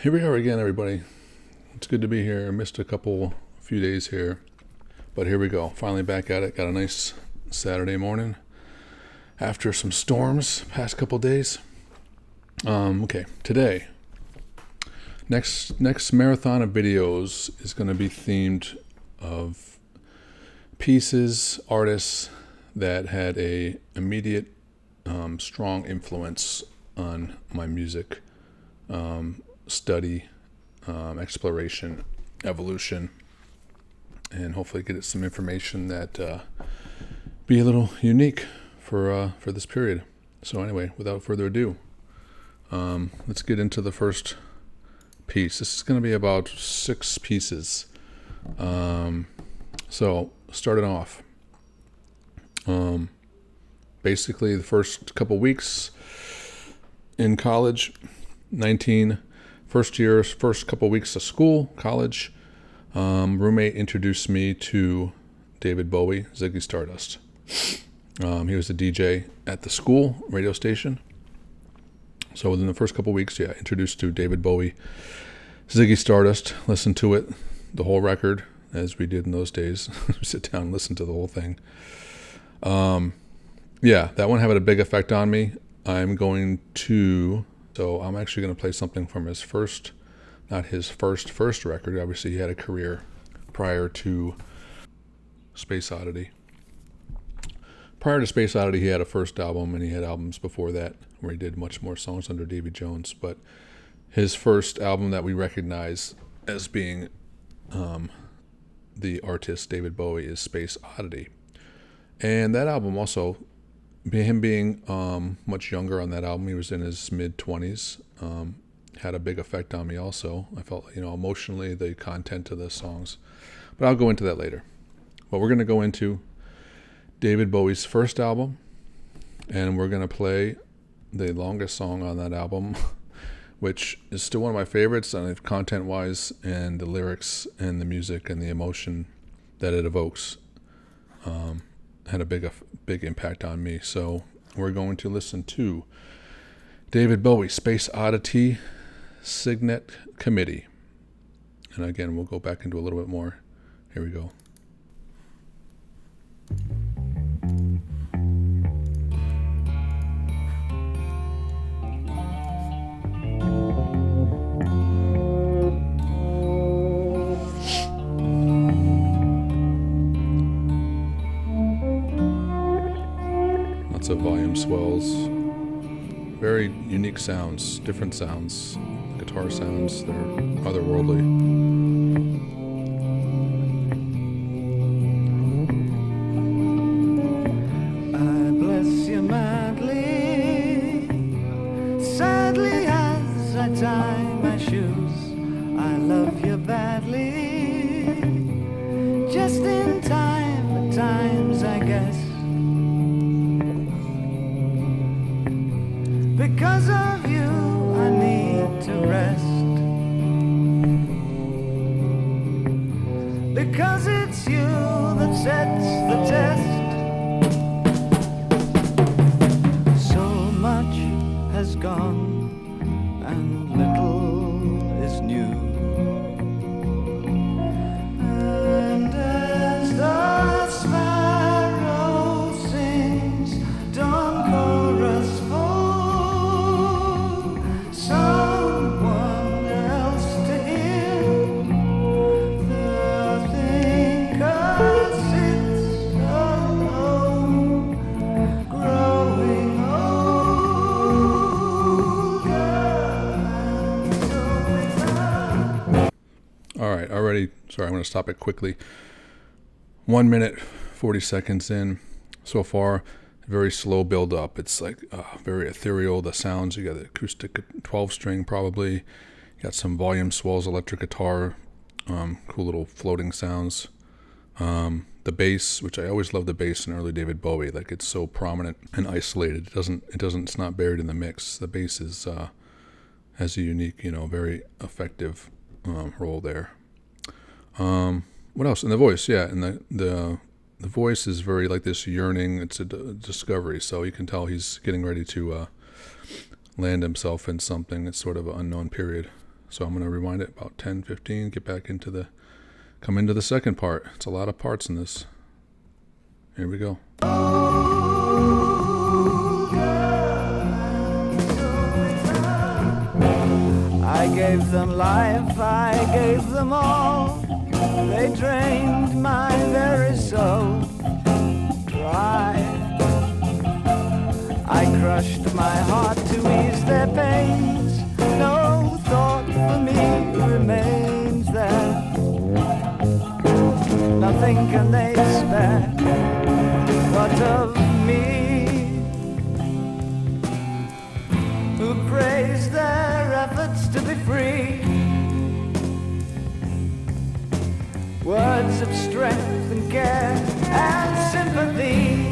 Here we are again, everybody. It's good to be here. I missed a few days here, but here we go. Finally back at it. Got a nice Saturday morning after some storms past couple days. Okay, today, next marathon of videos is going to be themed of pieces, artists that had a immediate, strong influence on my music study, exploration, evolution, and hopefully get some information that be a little unique for this period. So anyway, without further ado, let's get into the first piece. This is going to be about 6 pieces. So starting off, basically the first couple weeks in college, first couple weeks of school, college, roommate introduced me to David Bowie, Ziggy Stardust. He was a DJ at the school radio station. So within the first couple weeks, introduced to David Bowie, Ziggy Stardust, listened to it, the whole record, as we did in those days. Sit down and listen to the whole thing. That one had a big effect on me. I'm actually going to play something from his first, not his first record. Obviously, he had a career prior to Space Oddity. Prior to Space Oddity, he had a first album, and he had albums before that where he did much more songs under Davy Jones. But his first album that we recognize as being the artist David Bowie is Space Oddity. And that album also, him being much younger on that album, he was in his mid-20s, had a big effect on me also. I felt, emotionally, the content of the songs. But I'll go into that later. But we're going to go into David Bowie's first album, and we're going to play the longest song on that album, which is still one of my favorites, and content-wise, and the lyrics and the music and the emotion that it evokes had a big impact on me. So we're going to listen to David Bowie, Space Oddity, Cygnet Committee. And again, we'll go back into a little bit more. Here we go. Lots of volume swells, very unique sounds, different sounds, guitar sounds, they're otherworldly. I bless you madly, sadly as I tie my shoes. I love you badly, just in time at times I guess. Because of you, I need to rest. Because it's you that sets the test. So much has gone, and little is new. And as the sparrow sings dawn chorus for someone else to hear, the thinker sits alone, growing older, and so it's All right, already, sorry, I'm going to stop it quickly. 1 minute, 40 seconds in so far. Very slow build up. It's like very ethereal. The sounds, you got the acoustic 12 string probably. You got some volume swells, electric guitar, cool little floating sounds. The bass, which I always love the bass in early David Bowie. Like it's so prominent and isolated. It's not buried in the mix. The bass has a unique, very effective role there. What else? And the voice, and the voice is very like this yearning. It's a discovery, so you can tell he's getting ready to land himself in something. It's sort of an unknown period. So I'm going to rewind it about 10, 15, come into the second part. It's a lot of parts in this. Here we go. I gave them life, I gave them all. They drained my very soul dry. I crushed my heart to ease their pains. No thought for me remains there. Nothing can they spare. What of me, who praise their efforts to be free? Words of strength and care and sympathy.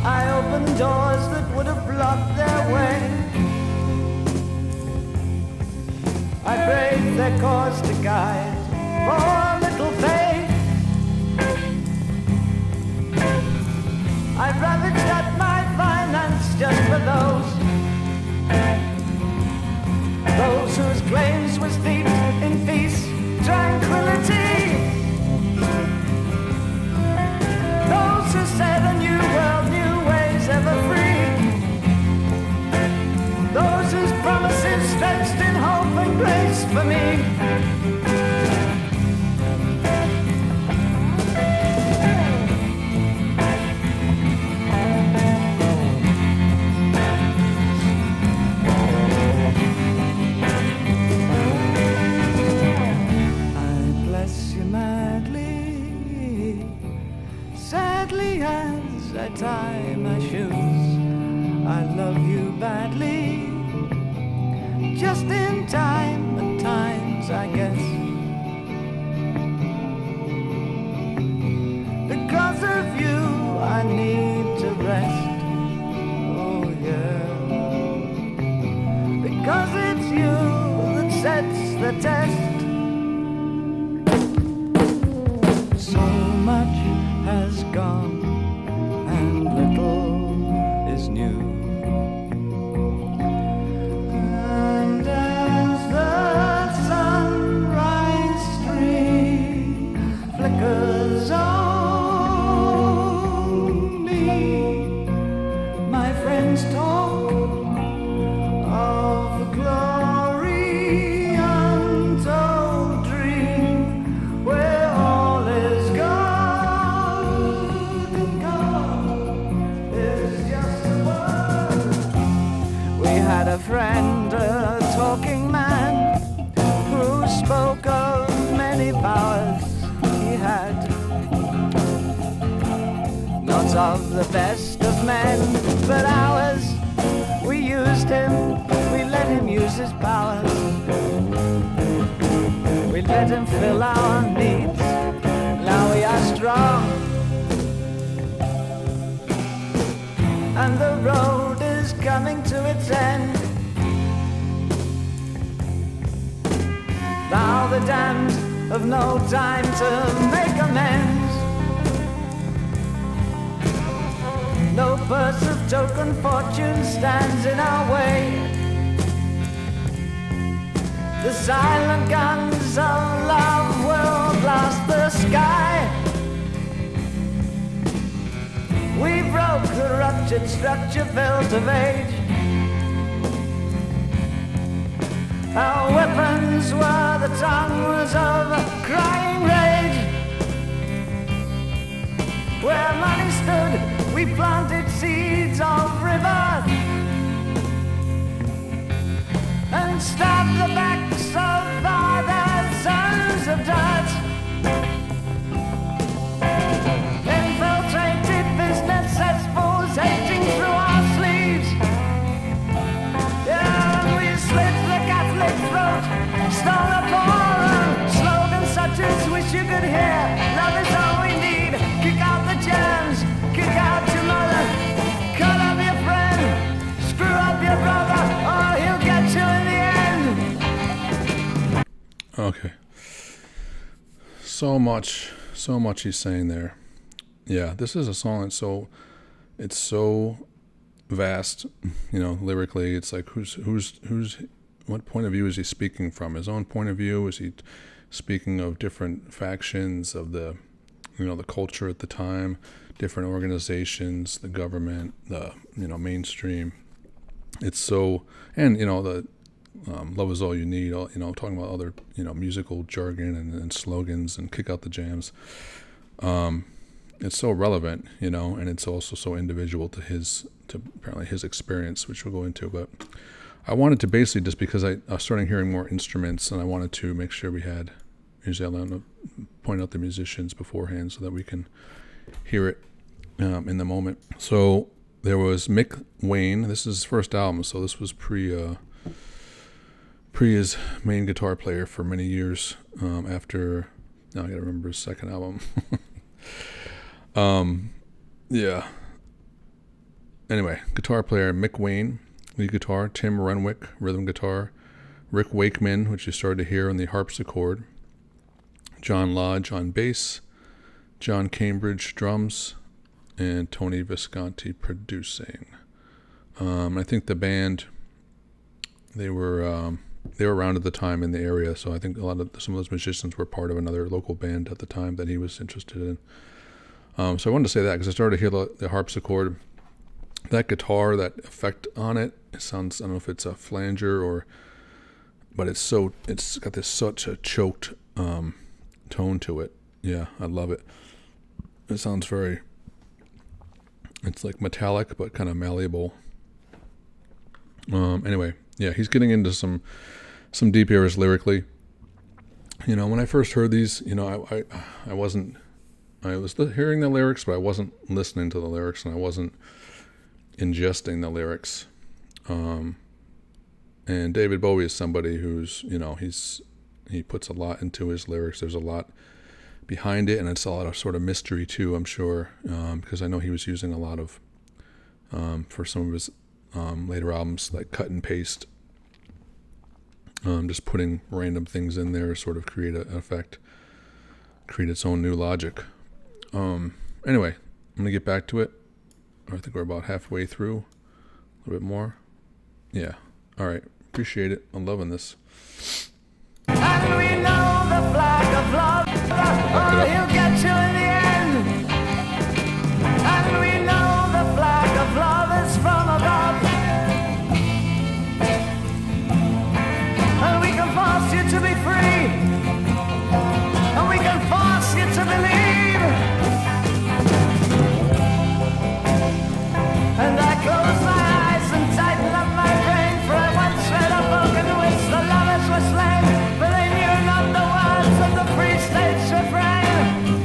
I opened doors that would have blocked their way. I braved their cause to guide for little faith. I ravaged at my finance just for those whose claims were steeped in peace, tranquility. Those who said a new world, new ways ever free. Those whose promises stretched in hope and grace for me. As I tie my shoes, I love you badly, just in time at times, I guess. Because of you, I need to rest. Oh yeah. Because it's you that sets the test. So much has gone and little is new. And as the sunrise stream flickers on me, my friends talk of a glory untold dream where all is gone and gone is just a word. We had a friend, a talking man, who spoke of many powers he had. Not of the best of men, but ours. We used him, we let him use his powers. We let him fill our needs. Now we are strong, and the road is coming to its end. Now the damned have no time to make amends. No purse of token fortune stands in our way. The silent guns of love will blast the sky. We broke the ruptured structure built of age. Our weapons were the tongues of crying rage. Where money stood, we planted seeds of rebirth and stabbed the backs of other sons of dirt. Infiltrated business cesspools hating through our sleeves. Yeah, and we slit the Catholic throat, stole a forum, slogans such as wish you could hear. Love is all we need. Kick out the germs, kick out your mother, cut up your friend, screw up your brother, or he'll get you in the end. Okay. So much he's saying there. Yeah, this is a song that's so vast, lyrically. It's like what point of view is he speaking from? His own point of view? Is he speaking of different factions of the culture at the time, different organizations, the government, the mainstream? It's so, and the love is all you need. Talking about other musical jargon and slogans and kick out the jams. It's so relevant, and it's also so individual to apparently his experience, which we'll go into. But I wanted to basically, just because I was starting hearing more instruments, and I wanted to make sure we had, usually I want to point out the musicians beforehand so that we can hear it in the moment. So there was Mick Wayne. This is his first album, so this was pre his main guitar player for many years. After, now I gotta remember his second album. Yeah. Anyway, guitar player Mick Wayne, lead guitar, Tim Renwick, rhythm guitar, Rick Wakeman, which you started to hear on the harpsichord, John Lodge on bass, John Cambridge drums, and Tony Visconti producing. I think the band, they were around at the time in the area, so I think some of those musicians were part of another local band at the time that he was interested in. So I wanted to say that because I started to hear the harpsichord, that guitar, that effect on it. It sounds, I don't know if it's a flanger but it's got such a choked tone to it. Yeah, I love it. It sounds it's like metallic but kind of malleable. Anyway, yeah, he's getting into some deep areas lyrically. When I first heard these, I was hearing the lyrics, but I wasn't listening to the lyrics, and I wasn't ingesting the lyrics. And David Bowie is somebody who's, he puts a lot into his lyrics. There's a lot behind it, and it's a lot of sort of mystery too, I'm sure, because I know he was using a lot of, for some of his later albums, like cut and paste, just putting random things in there, sort of create an effect, create its own new logic. Anyway, I'm going to get back to it. I think we're about halfway through, a little bit more. Yeah. All right. Appreciate it. I'm loving this. And we know the flag of love, he'll get you in the end. And we know the flag of love is from above. And we can force you to be free. And we can force you to believe. And I close my eyes and tighten up my brain, for I once read a book in which the lovers were slain, but they knew not the words of the free state's refrain.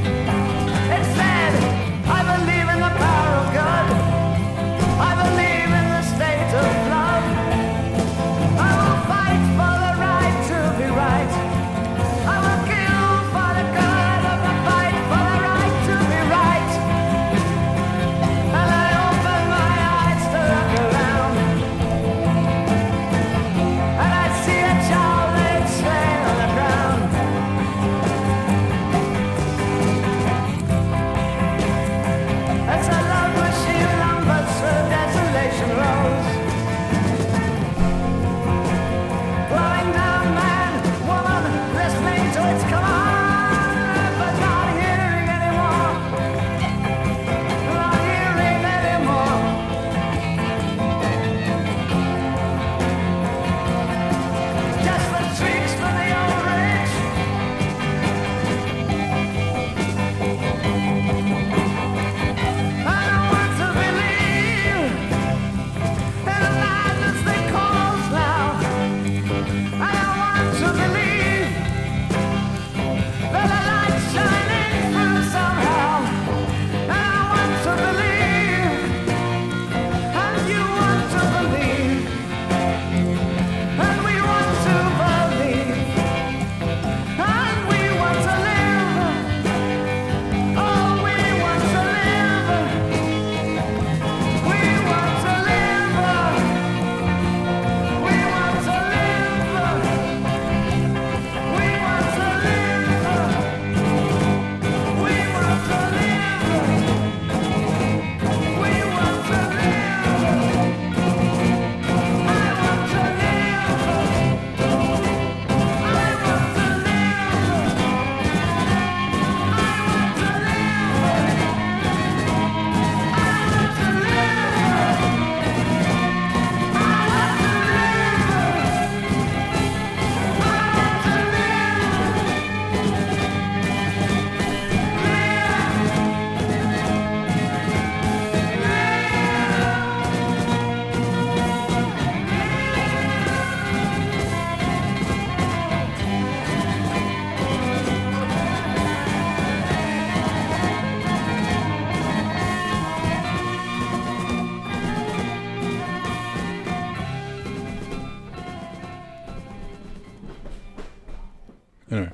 Anyway,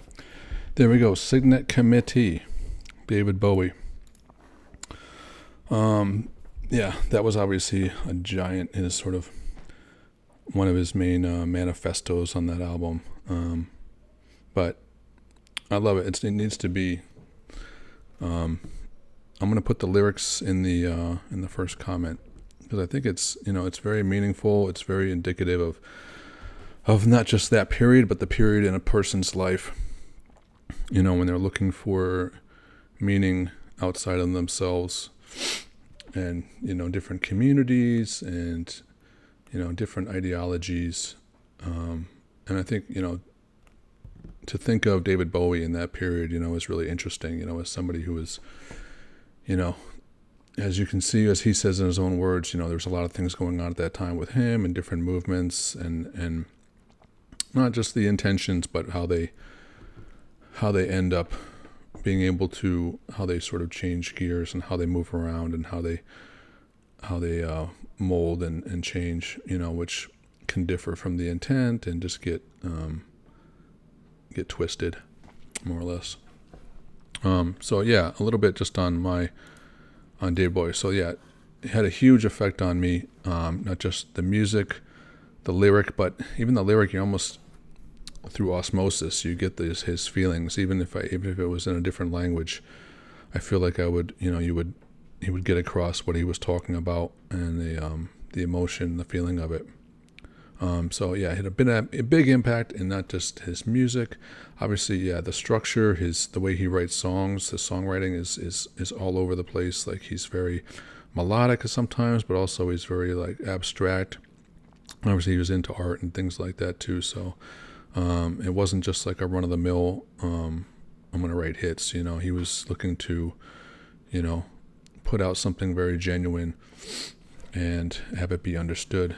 there we go. Cygnet Committee, David Bowie. Yeah, that was obviously a giant. It is sort of one of his main manifestos on that album. But I love it. It needs to be. I'm gonna put the lyrics in the first comment because I think it's it's very meaningful. It's very indicative of not just that period, but the period in a person's life. When they're looking for meaning outside of themselves, and different communities and different ideologies, and I think to think of David Bowie in that period is really interesting. As somebody who was as you can see, as he says in his own words, there's a lot of things going on at that time with him and different movements and not just the intentions, but how they end up being able to, how they sort of change gears and how they move around and how they mold and change, which can differ from the intent and just get twisted, more or less. So yeah, a little bit just on David Bowie. So yeah, it had a huge effect on me. Not just the music, the lyric, but even the lyric, you almost through osmosis you get his feelings. Even if it was in a different language, I feel like he would get across what he was talking about and the emotion, the feeling of it. So yeah, it had been a big impact in not just his music, obviously, yeah, the structure, the way he writes songs, the songwriting is all over the place. Like he's very melodic sometimes, but also he's very like abstract. Obviously, he was into art and things like that too. So it wasn't just like a run of the mill. I'm gonna write hits. He was looking to, put out something very genuine and have it be understood.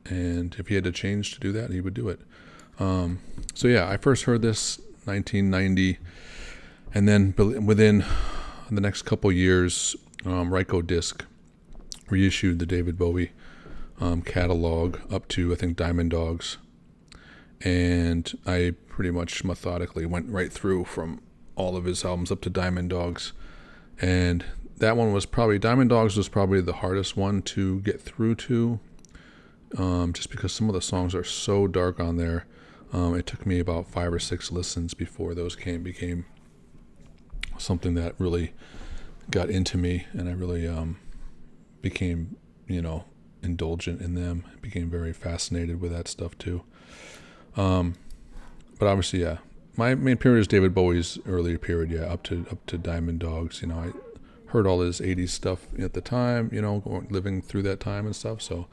And if he had to change to do that, he would do it. So yeah, I first heard this 1990, and then within the next couple years, Ryko Disc reissued the David Bowie catalog up to, I think, Diamond Dogs, and I pretty much methodically went right through from all of his albums up to Diamond Dogs, and that one was probably, Diamond Dogs was probably the hardest one to get through to. Just because some of the songs are so dark on there. It took me about 5 or 6 listens before those became something that really got into me, and I really became, indulgent in them. Became very fascinated with that stuff too. But obviously, yeah, my main period is David Bowie's earlier period, yeah, up to Diamond Dogs. I heard all his 80s stuff at the time, living through that time and stuff, so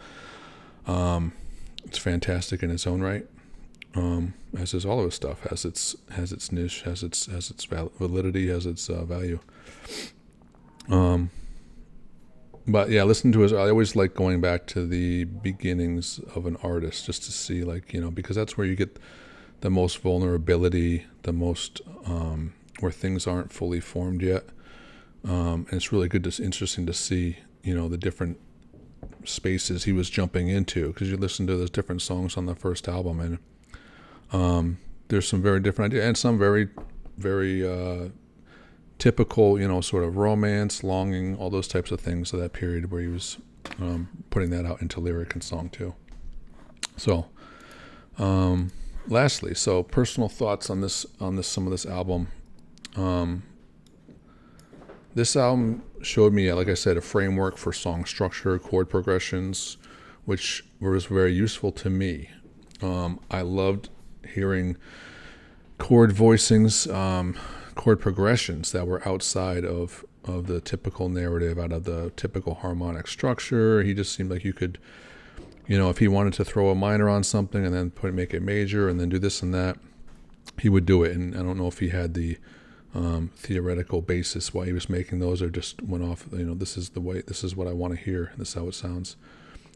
it's fantastic in its own right. As is all of his stuff, has its niche, has its validity, has its value. But yeah, listen to I always like going back to the beginnings of an artist just to see, because that's where you get the most vulnerability, the most where things aren't fully formed yet. And it's really interesting to see, the different spaces he was jumping into, because you listen to those different songs on the first album, and there's some very different ideas and some very, very typical, sort of romance, longing, all those types of things of that period where he was putting that out into lyric and song too. So, lastly, so personal thoughts on some of this album. This album showed me, like I said, a framework for song structure, chord progressions, which was very useful to me. I loved hearing chord voicings, chord progressions that were outside of the typical narrative, out of the typical harmonic structure. He just seemed like you could, if he wanted to throw a minor on something and then make it major and then do this and that, he would do it. And I don't know if he had the theoretical basis why he was making those, or just went off, this is what I want to hear, this is how it sounds.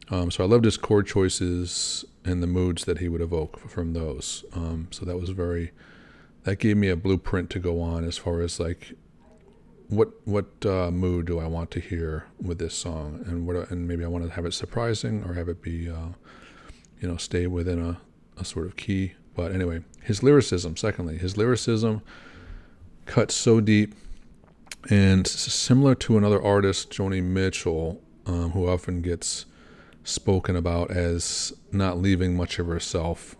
So I loved his chord choices and the moods that he would evoke from those. So that gave me a blueprint to go on as far as like what mood do I want to hear with this song, and maybe I want to have it surprising or have it be stay within a sort of key But anyway, his lyricism, secondly, his lyricism cuts so deep, and similar to another artist, Joni Mitchell, who often gets spoken about as not leaving much of herself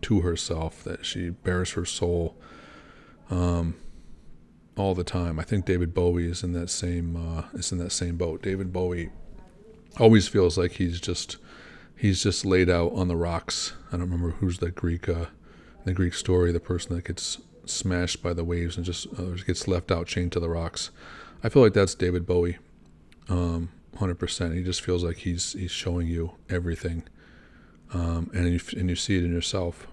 to herself, that she bears her soul all the time. I think David Bowie is in that same boat. David Bowie always feels like he's just laid out on the rocks. I don't remember who's the Greek story, the person that gets smashed by the waves and just gets left out chained to the rocks. I feel like that's David Bowie, 100%. He just feels like he's showing you everything, and you see it in yourself.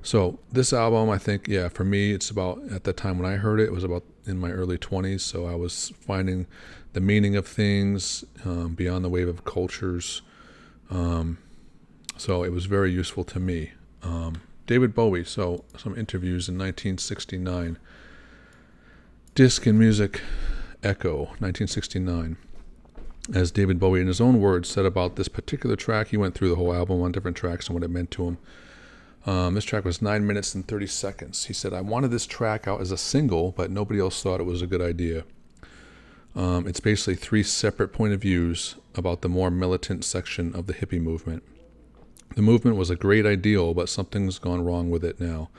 So this album, I think, for me, it's about, at the time when I heard it, it was about in my early 20s, so I was finding the meaning of things beyond the wave of cultures. So it was very useful to me. David Bowie, so some interviews in 1969. Disc and Music Echo, 1969. As David Bowie, in his own words, said about this particular track, he went through the whole album on different tracks and what it meant to him. This track was 9 minutes and 30 seconds. He said, "I wanted this track out as a single, but nobody else thought it was a good idea." It's basically 3 separate point of views about the more militant section of the hippie movement. The movement was a great ideal, but something's gone wrong with it now.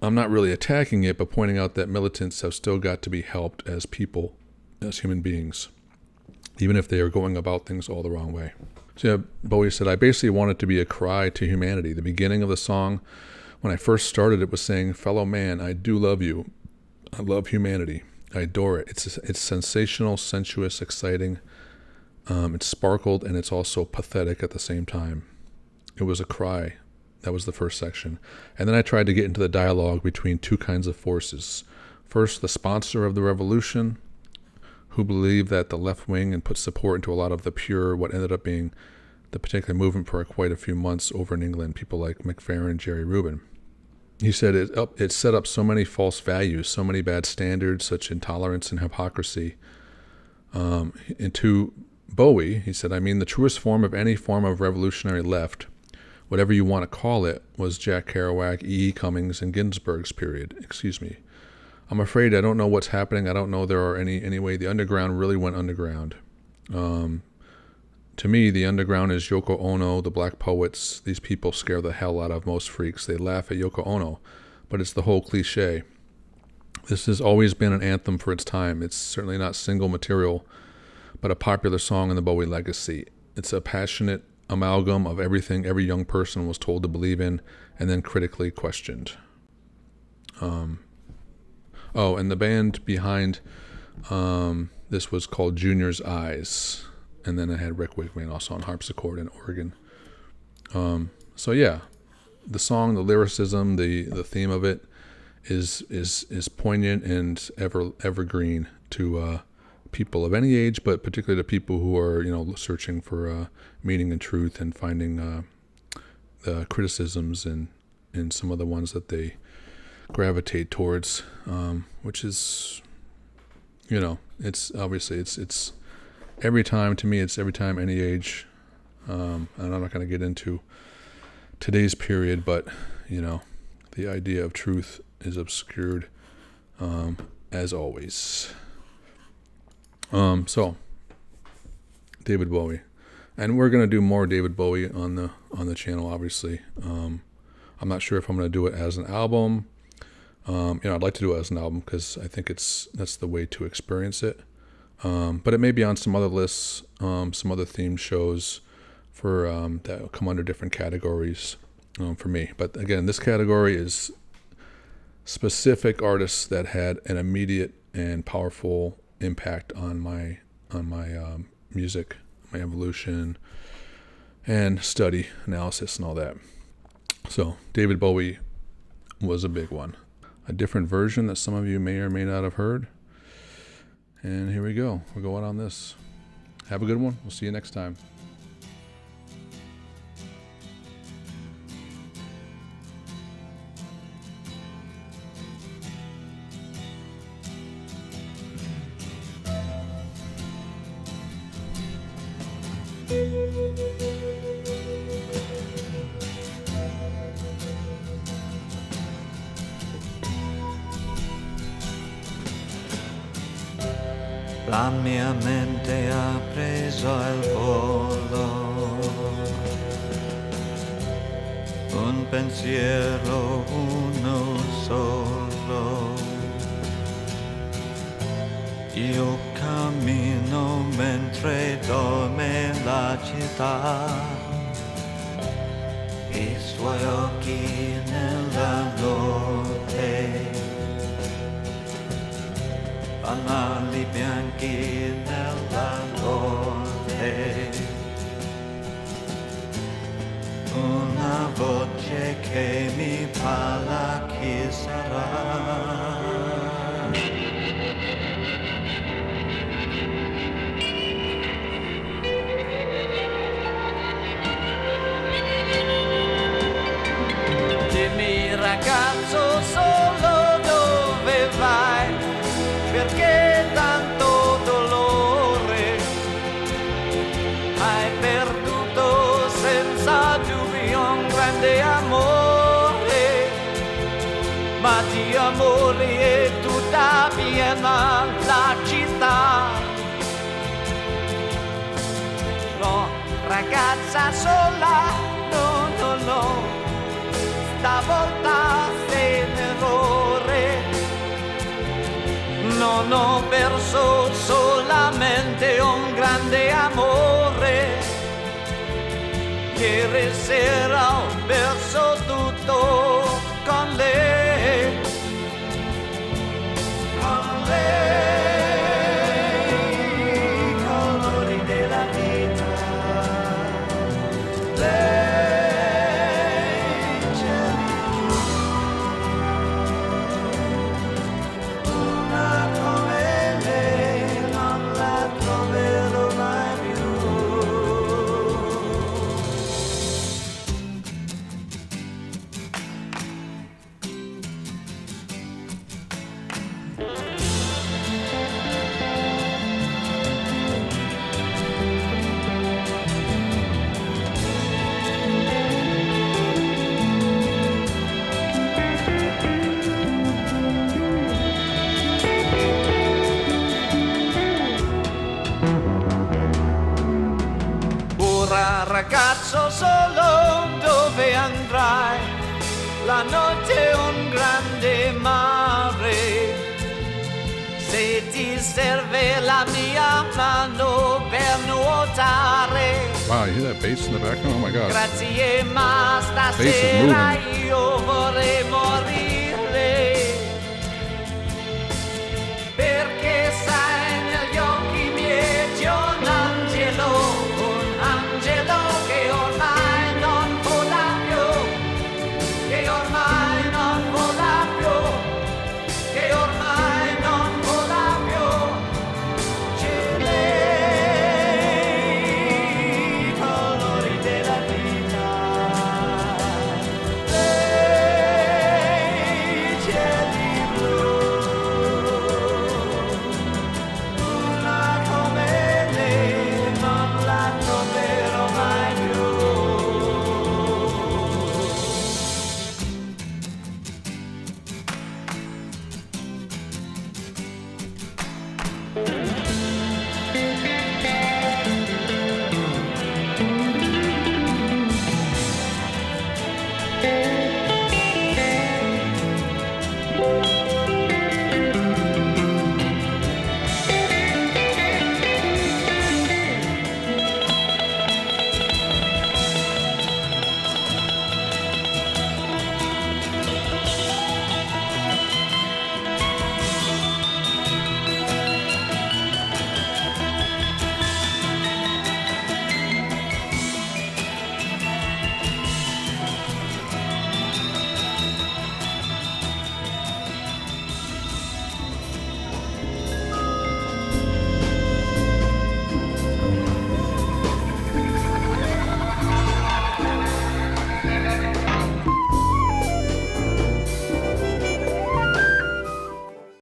I'm not really attacking it, but pointing out that militants have still got to be helped as people, as human beings, even if they are going about things all the wrong way. So Bowie said, "I basically want it to be a cry to humanity. The beginning of the song, when I first started it, was saying, 'Fellow man, I do love you. I love humanity. I adore it. It's sensational, sensuous, exciting. It's sparkled, and it's also pathetic at the same time.' It was a cry." That was the first section. And then I tried to get into the dialogue between 2 kinds of forces. First, the sponsor of the revolution, who believed that the left wing and put support into a lot of the pure, what ended up being the particular movement for quite a few months over in England, people like McFerrin, Jerry Rubin. He said it set up so many false values, so many bad standards, such intolerance and hypocrisy. And to Bowie, he said, "I mean, the truest form of any form of revolutionary left, whatever you want to call it, was Jack Kerouac, E. Cummings, and Ginsberg's period. Excuse me. I'm afraid I don't know what's happening. I don't know there are any way the underground really went underground. To me, the underground is Yoko Ono, the Black Poets. These people scare the hell out of most freaks. They laugh at Yoko Ono, but it's the whole cliche. This has always been an anthem for its time. It's certainly not single material, but a popular song in the Bowie legacy. It's a passionate amalgam of everything every young person was told to believe in and then critically questioned." And the band behind this was called Junior's Eyes, and then it had Rick Wakeman also on harpsichord and organ. The song, the lyricism, the theme of it is poignant and evergreen to people of any age, but particularly to people who are searching for meaning and truth and finding the criticisms in some of the ones that they gravitate towards, which is it's obviously it's every time, to me, it's every time, any age, and I'm not going to get into today's period, but the idea of truth is obscured as always. So David Bowie, and we're going to do more David Bowie on the channel, obviously. I'm not sure if I'm going to do it as an album. I'd like to do it as an album because I think that's the way to experience it. But it may be on some other lists, some other themed shows for that will come under different categories for me. But again, this category is specific artists that had an immediate and powerful impact on my music, my evolution, and study, analysis, and all that. So David Bowie was a big one. A different version that some of you may or may not have heard. And here we go. We'll go out on this. Have a good one. We'll see you next time. La mia mente ha preso il volo. Un pensiero, uno solo. Io cammino mentre dorme la città. I suoi occhi nella notte. Fanali bianchi nella notte. Una voce che mi parla, chi sarà? Dimmi ragazzo solo dove vai, perché tanto dolore hai perduto senza dubbio un grande amore, ma di amore è tutta piena la città. No, ragazza sola, no, no, no, stavolta sei un errore. Non ho perso solamente un grande amore. Ieri sera ho perso tutto con lei. Con lei, colori della vita. Lei c'è una come lei, non la troverò mai più. Ora ragazzo solo dove andrai? La notte è un grande mare. Se ti serve la mia mano per nuotare. Wow, you hear that bass in the background? Oh my god. Grazie, ma Bass is stasera moving. io vorrei morire.